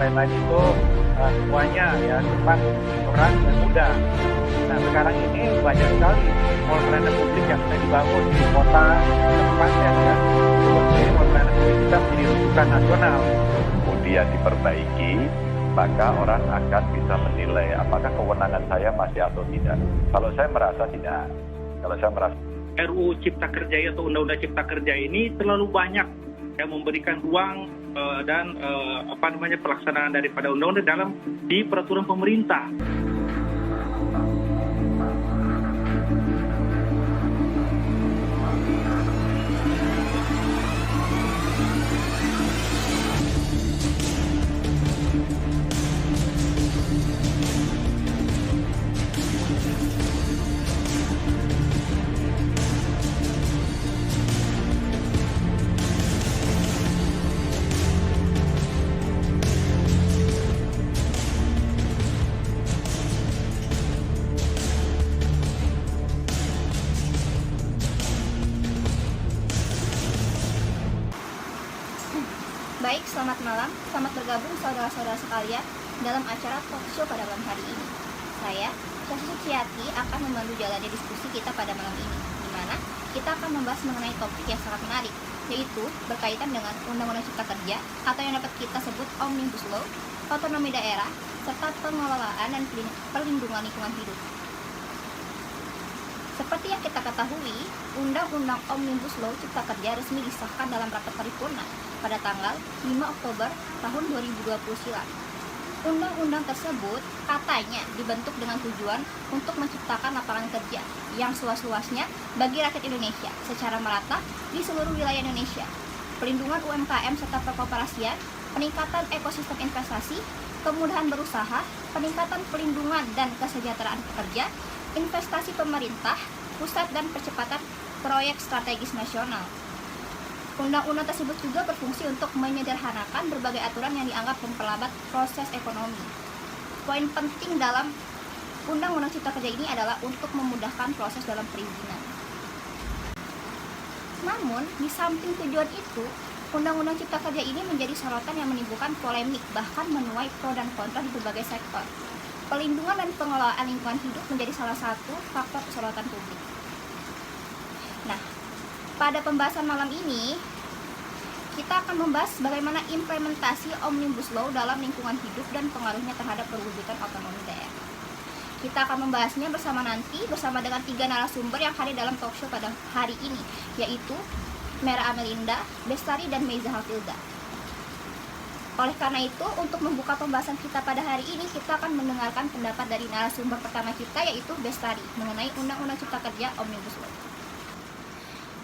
lain-lain itu semuanya ya cepat, murah, dan mudah. Nah sekarang ini banyak sekali mall pelayanan publik yang sedang dibangun di kota kabupaten ya. Seperti mall pelayanan publik kita menjadi rujukan nasional. Kemudian diperbaiki, maka orang akan bisa menilai apakah kewenangan saya masih atau tidak. Kalau saya merasa tidak. Kalau saya merasa RUU Cipta Kerja atau Undang-Undang Cipta Kerja ini terlalu banyak yang memberikan ruang dan pelaksanaan daripada undang-undang dalam di peraturan pemerintah. Baik, selamat malam. Selamat bergabung saudara-saudara sekalian dalam acara talk show pada malam hari ini. Saya, Syahsi Suciati, akan memandu jalannya diskusi kita pada malam ini, di mana kita akan membahas mengenai topik yang sangat menarik, yaitu berkaitan dengan Undang-Undang Cipta Kerja atau yang dapat kita sebut Omnibus Law, otonomi daerah, serta pengelolaan dan perlindungan lingkungan hidup. Seperti yang kita ketahui, Undang-Undang Omnibus Law Cipta Kerja resmi disahkan dalam rapat paripurna pada tanggal 5 Oktober tahun 2020 silam. Undang-undang tersebut katanya dibentuk dengan tujuan untuk menciptakan lapangan kerja yang seluas-luasnya bagi rakyat Indonesia secara merata di seluruh wilayah Indonesia, pelindungan UMKM serta perkoperasian, peningkatan ekosistem investasi, kemudahan berusaha, peningkatan pelindungan dan kesejahteraan pekerja, investasi pemerintah, pusat dan percepatan proyek strategis nasional. Undang-undang tersebut juga berfungsi untuk menyederhanakan berbagai aturan yang dianggap memperlambat proses ekonomi. Poin penting dalam Undang-Undang Cipta Kerja ini adalah untuk memudahkan proses dalam perizinan. Namun, di samping tujuan itu, Undang-Undang Cipta Kerja ini menjadi sorotan yang menimbulkan polemik, bahkan menuai pro dan kontra di berbagai sektor. Pelindungan dan pengelolaan lingkungan hidup menjadi salah satu faktor sorotan publik. Nah, pada pembahasan malam ini, kita akan membahas bagaimana implementasi Omnibus Law dalam lingkungan hidup dan pengaruhnya terhadap perwujudan otonomi daerah. Kita akan membahasnya bersama dengan 3 narasumber yang hadir dalam talk show pada hari ini, yaitu Mera Amelinda, Bestari, dan Meiza Hafilda. Oleh karena itu, untuk membuka pembahasan kita pada hari ini, kita akan mendengarkan pendapat dari narasumber pertama kita, yaitu Bestari, mengenai Undang-Undang Cipta Kerja Omnibus Law.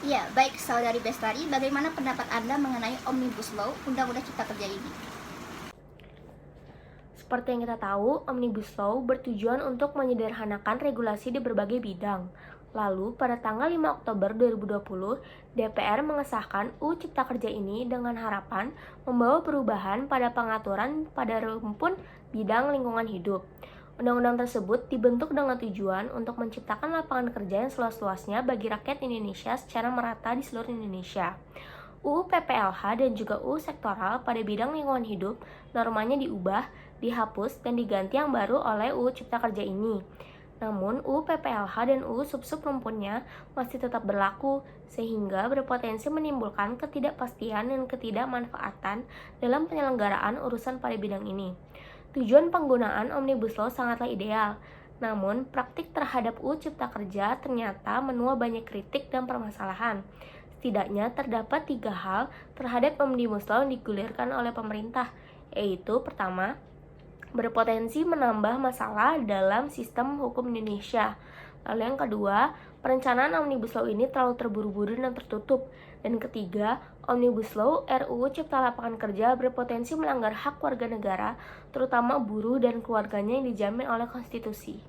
Ya, baik saudari Bestari, bagaimana pendapat Anda mengenai Omnibus Law, Undang-Undang Cipta Kerja ini? Seperti yang kita tahu, Omnibus Law bertujuan untuk menyederhanakan regulasi di berbagai bidang. Lalu, pada tanggal 5 Oktober 2020, DPR mengesahkan UU Cipta Kerja ini dengan harapan membawa perubahan pada pengaturan pada rumpun bidang lingkungan hidup. Undang-undang tersebut dibentuk dengan tujuan untuk menciptakan lapangan kerja yang seluas-luasnya bagi rakyat Indonesia secara merata di seluruh Indonesia. UU PPLH dan juga UU sektoral pada bidang lingkungan hidup normanya diubah, dihapus, dan diganti yang baru oleh UU Cipta Kerja ini. Namun, UU PPLH dan UU sub-sub rumpunnya masih tetap berlaku, sehingga berpotensi menimbulkan ketidakpastian dan ketidakmanfaatan dalam penyelenggaraan urusan pada bidang ini. Tujuan penggunaan Omnibus Law sangatlah ideal, namun praktik terhadap UU Cipta Kerja ternyata menuai banyak kritik dan permasalahan. Setidaknya terdapat 3 hal terhadap Omnibus Law yang digulirkan oleh pemerintah, yaitu pertama, berpotensi menambah masalah dalam sistem hukum Indonesia. Lalu yang kedua, perencanaan Omnibus Law ini terlalu terburu-buru dan tertutup. Dan ketiga, Omnibus Law RUU Cipta Lapangan Kerja berpotensi melanggar hak warga negara, terutama buruh dan keluarganya yang dijamin oleh konstitusi.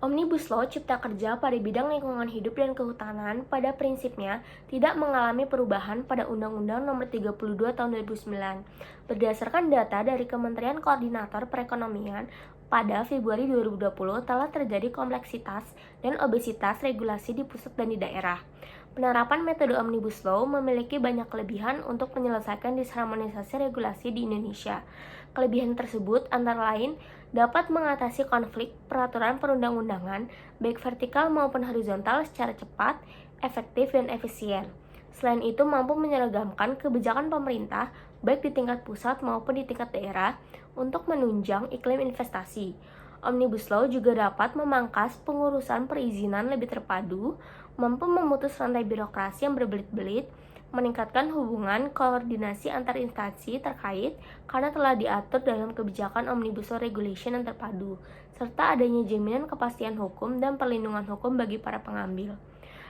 Omnibus Law Cipta Kerja pada bidang lingkungan hidup dan kehutanan pada prinsipnya tidak mengalami perubahan pada Undang-Undang Nomor 32 Tahun 2009. Berdasarkan data dari Kementerian Koordinator Perekonomian, pada Februari 2020 telah terjadi kompleksitas dan obesitas regulasi di pusat dan di daerah. Penerapan metode Omnibus Law memiliki banyak kelebihan untuk menyelesaikan disharmonisasi regulasi di Indonesia. Kelebihan tersebut antara lain dapat mengatasi konflik peraturan perundang-undangan baik vertikal maupun horizontal secara cepat, efektif, dan efisien. Selain itu, mampu menyeragamkan kebijakan pemerintah baik di tingkat pusat maupun di tingkat daerah untuk menunjang iklim investasi. Omnibus Law juga dapat memangkas pengurusan perizinan lebih terpadu, mampu memutus rantai birokrasi yang berbelit-belit, meningkatkan hubungan koordinasi antar instansi terkait karena telah diatur dalam kebijakan Omnibus Law Regulation yang terpadu, serta adanya jaminan kepastian hukum dan perlindungan hukum bagi para pengambil.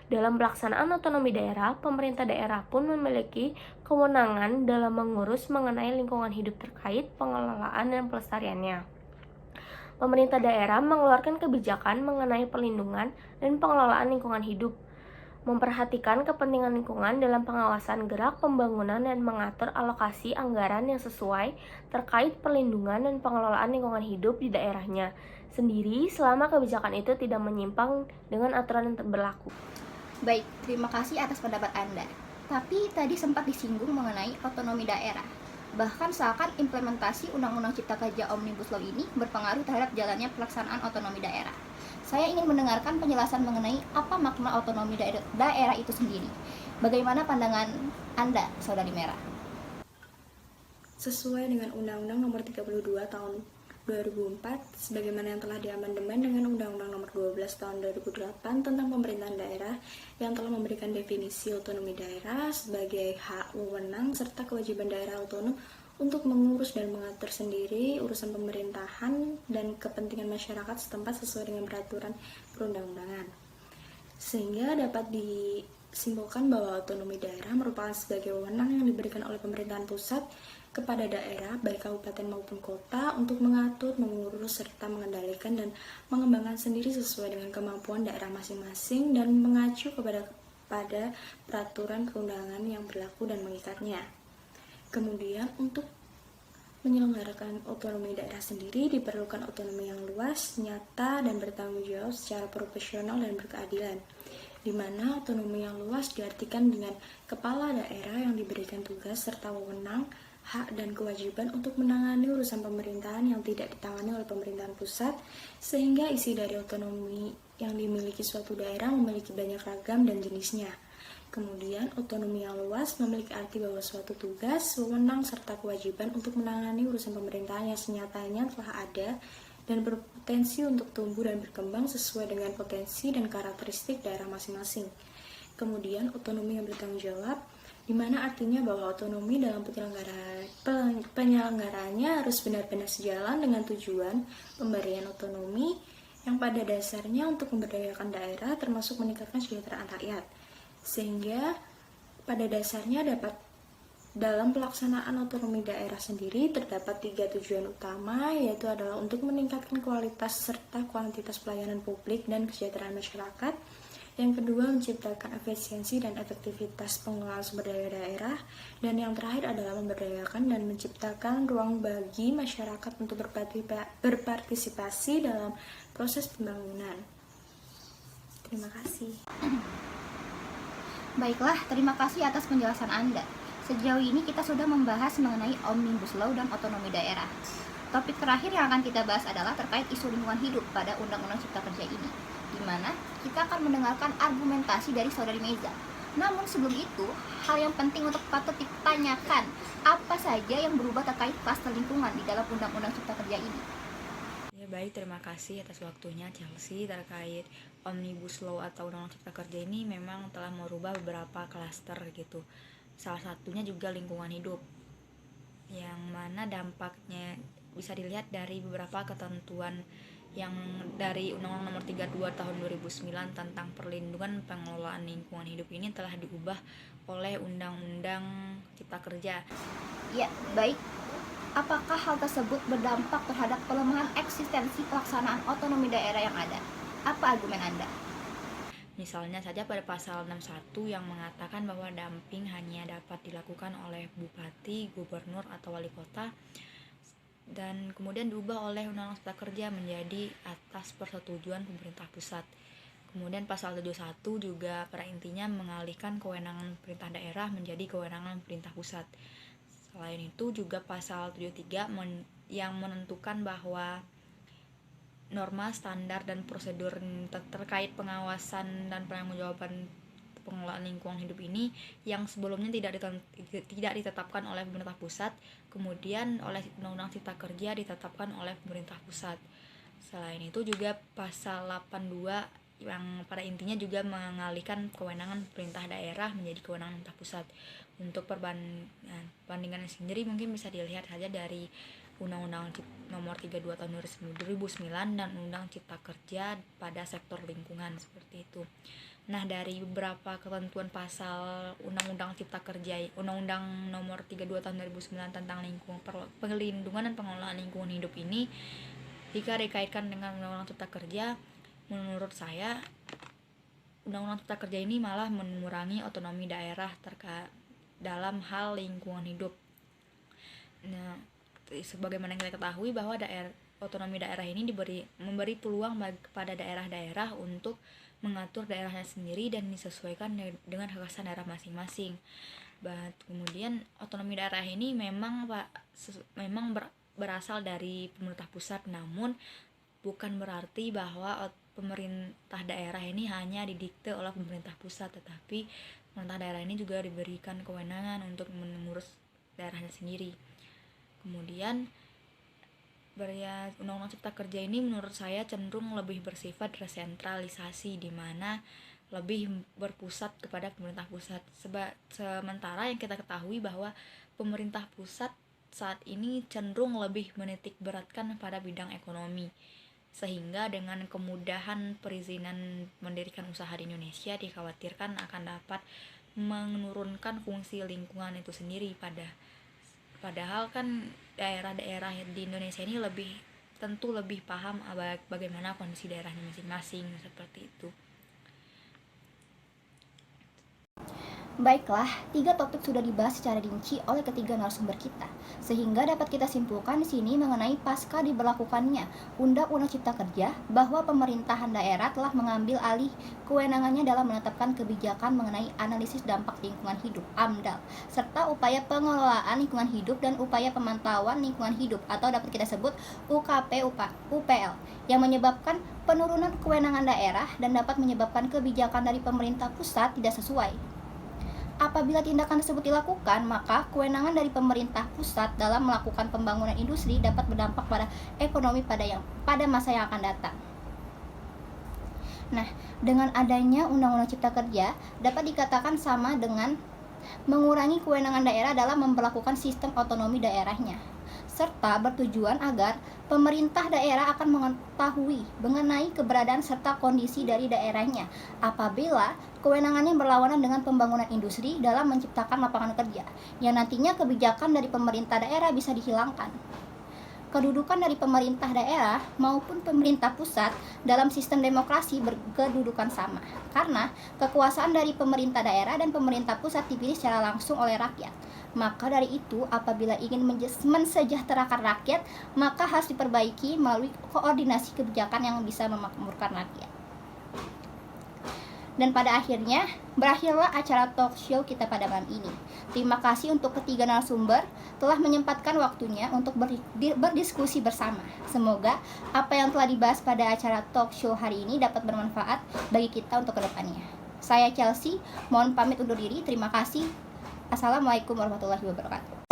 Dalam pelaksanaan otonomi daerah, pemerintah daerah pun memiliki kewenangan dalam mengurus mengenai lingkungan hidup terkait pengelolaan dan pelestariannya. Pemerintah daerah mengeluarkan kebijakan mengenai perlindungan dan pengelolaan lingkungan hidup, memperhatikan kepentingan lingkungan dalam pengawasan gerak pembangunan dan mengatur alokasi anggaran yang sesuai terkait perlindungan dan pengelolaan lingkungan hidup di daerahnya sendiri selama kebijakan itu tidak menyimpang dengan aturan yang berlaku. Baik, terima kasih atas pendapat Anda. Tapi tadi sempat disinggung mengenai otonomi daerah. Bahkan seakan implementasi Undang-Undang Cipta Kerja Omnibus Law ini berpengaruh terhadap jalannya pelaksanaan otonomi daerah. Saya ingin mendengarkan penjelasan mengenai apa makna otonomi daerah itu sendiri. Bagaimana pandangan Anda, Saudari Merah? Sesuai dengan Undang-Undang Nomor 32 Tahun 2004, sebagaimana yang telah diamandemen dengan Undang-Undang Nomor 12 Tahun 2008 tentang pemerintahan daerah yang telah memberikan definisi otonomi daerah sebagai hak, wewenang, serta kewajiban daerah otonom untuk mengurus dan mengatur sendiri urusan pemerintahan dan kepentingan masyarakat setempat sesuai dengan peraturan perundang-undangan. Sehingga dapat disimpulkan bahwa otonomi daerah merupakan sebagai wewenang yang diberikan oleh pemerintahan pusat kepada daerah, baik kabupaten maupun kota, untuk mengatur, mengurus, serta mengendalikan dan mengembangkan sendiri sesuai dengan kemampuan daerah masing-masing dan mengacu pada peraturan perundangan yang berlaku dan mengikatnya. Kemudian, untuk menyelenggarakan otonomi daerah sendiri diperlukan otonomi yang luas, nyata, dan bertanggung jawab secara profesional dan berkeadilan, di mana otonomi yang luas diartikan dengan kepala daerah yang diberikan tugas serta wewenang, hak dan kewajiban untuk menangani urusan pemerintahan yang tidak ditangani oleh pemerintahan pusat, sehingga isi dari otonomi yang dimiliki suatu daerah memiliki banyak ragam dan jenisnya. Kemudian, otonomi yang luas memiliki arti bahwa suatu tugas, wewenang, serta kewajiban untuk menangani urusan pemerintahan yang senyatanya telah ada dan berpotensi untuk tumbuh dan berkembang sesuai dengan potensi dan karakteristik daerah masing-masing. Kemudian, otonomi yang bertanggung jawab, di mana artinya bahwa otonomi dalam penyelenggaraannya harus benar-benar sejalan dengan tujuan pemberian otonomi yang pada dasarnya untuk memberdayakan daerah termasuk meningkatkan kesejahteraan rakyat. Sehingga pada dasarnya dalam pelaksanaan otonomi daerah sendiri terdapat 3 tujuan utama, yaitu adalah untuk meningkatkan kualitas serta kuantitas pelayanan publik dan kesejahteraan masyarakat. Yang kedua, menciptakan efisiensi dan efektivitas pengelolaan sumber daya daerah. Dan yang terakhir adalah memberdayakan dan menciptakan ruang bagi masyarakat untuk berpartisipasi dalam proses pembangunan. Terima kasih. Baiklah, terima kasih atas penjelasan Anda. Sejauh ini kita sudah membahas mengenai Omnibus Law dan otonomi daerah. Topik terakhir yang akan kita bahas adalah terkait isu lingkungan hidup pada Undang-Undang Cipta Kerja ini, di mana kita akan mendengarkan argumentasi dari Saudari Meza. Namun sebelum itu, hal yang penting untuk patut ditanyakan, apa saja yang berubah terkait kluster lingkungan di dalam Undang-Undang Cipta Kerja ini? Ya baik, terima kasih atas waktunya Chelsea. Terkait Omnibus Law atau Undang-Undang Cipta Kerja ini memang telah merubah beberapa klaster gitu. Salah satunya juga lingkungan hidup, yang mana dampaknya bisa dilihat dari beberapa ketentuan yang dari Undang-Undang Nomor 32 Tahun 2009 tentang perlindungan pengelolaan lingkungan hidup ini telah diubah oleh Undang-Undang Cipta Kerja. Ya, baik. Apakah hal tersebut berdampak terhadap pelemahan eksistensi pelaksanaan otonomi daerah yang ada? Apa argumen Anda? Misalnya saja pada pasal 61 yang mengatakan bahwa damping hanya dapat dilakukan oleh bupati, gubernur, atau wali kota dan kemudian diubah oleh Undang-Undang Cipta Kerja menjadi atas persetujuan pemerintah pusat. Kemudian pasal 71 juga pada intinya mengalihkan kewenangan pemerintah daerah menjadi kewenangan pemerintah pusat. Selain itu juga pasal 73 yang menentukan bahwa norma, standar, dan prosedur terkait pengawasan dan pertanggungjawaban pengelolaan lingkungan hidup ini yang sebelumnya tidak ditetapkan oleh pemerintah pusat, kemudian oleh Undang-Undang Cipta Kerja ditetapkan oleh pemerintah pusat. Selain itu juga pasal 82 yang pada intinya juga mengalihkan kewenangan pemerintah daerah menjadi kewenangan pemerintah pusat. Untuk perbandingan sendiri mungkin bisa dilihat saja dari Undang-Undang Nomor 32 Tahun 2009 dan Undang Cipta Kerja pada sektor lingkungan seperti itu. Nah, dari beberapa ketentuan pasal Undang-Undang Cipta Kerja, Undang-Undang Nomor 32 Tahun 2009 tentang perlindungan dan pengelolaan lingkungan hidup ini, jika dikaitkan dengan Undang-Undang Cipta Kerja, menurut saya Undang-Undang Cipta Kerja ini malah mengurangi otonomi daerah dalam hal lingkungan hidup. Nah, sebagaimana kita ketahui bahwa otonomi daerah ini memberi peluang kepada daerah-daerah untuk mengatur daerahnya sendiri dan disesuaikan dengan kekhasan daerah masing-masing. Kemudian otonomi daerah ini memang berasal dari pemerintah pusat, namun bukan berarti bahwa pemerintah daerah ini hanya didikte oleh pemerintah pusat, tetapi pemerintah daerah ini juga diberikan kewenangan untuk mengurus daerahnya sendiri. Kemudian Undang-Undang Cipta Kerja ini menurut saya cenderung lebih bersifat resentralisasi, di mana lebih berpusat kepada pemerintah pusat. Sementara yang kita ketahui bahwa pemerintah pusat saat ini cenderung lebih menitik beratkan pada bidang ekonomi, sehingga dengan kemudahan perizinan mendirikan usaha di Indonesia dikhawatirkan akan dapat menurunkan fungsi lingkungan itu sendiri. Padahal kan daerah-daerah di Indonesia ini tentu lebih paham bagaimana kondisi daerahnya masing-masing seperti itu. Baiklah, 3 topik sudah dibahas secara rinci oleh ketiga narasumber kita, sehingga dapat kita simpulkan di sini mengenai pasca diberlakukannya Undang-Undang Cipta Kerja bahwa pemerintahan daerah telah mengambil alih kewenangannya dalam menetapkan kebijakan mengenai analisis dampak lingkungan hidup (AMDAL), serta upaya pengelolaan lingkungan hidup dan upaya pemantauan lingkungan hidup atau dapat kita sebut UKP-UPL, yang menyebabkan penurunan kewenangan daerah dan dapat menyebabkan kebijakan dari pemerintah pusat tidak sesuai. Apabila tindakan tersebut dilakukan, maka kewenangan dari pemerintah pusat dalam melakukan pembangunan industri dapat berdampak pada ekonomi pada masa yang akan datang. Nah, dengan adanya Undang-Undang Cipta Kerja dapat dikatakan sama dengan mengurangi kewenangan daerah dalam memperlakukan sistem otonomi daerahnya, serta bertujuan agar pemerintah daerah akan mengetahui mengenai keberadaan serta kondisi dari daerahnya apabila kewenangannya berlawanan dengan pembangunan industri dalam menciptakan lapangan kerja, yang nantinya kebijakan dari pemerintah daerah bisa dihilangkan. Kedudukan dari pemerintah daerah maupun pemerintah pusat dalam sistem demokrasi berkedudukan sama, karena kekuasaan dari pemerintah daerah dan pemerintah pusat dipilih secara langsung oleh rakyat. Maka dari itu, apabila ingin mensejahterakan rakyat, maka harus diperbaiki melalui koordinasi kebijakan yang bisa memakmurkan rakyat. Dan pada akhirnya, berakhirlah acara talk show kita pada malam ini. Terima kasih untuk ketiga narasumber telah menyempatkan waktunya untuk berdiskusi bersama. Semoga apa yang telah dibahas pada acara talk show hari ini dapat bermanfaat bagi kita untuk kedepannya. Saya Chelsea, mohon pamit undur diri. Terima kasih. Assalamualaikum warahmatullahi wabarakatuh.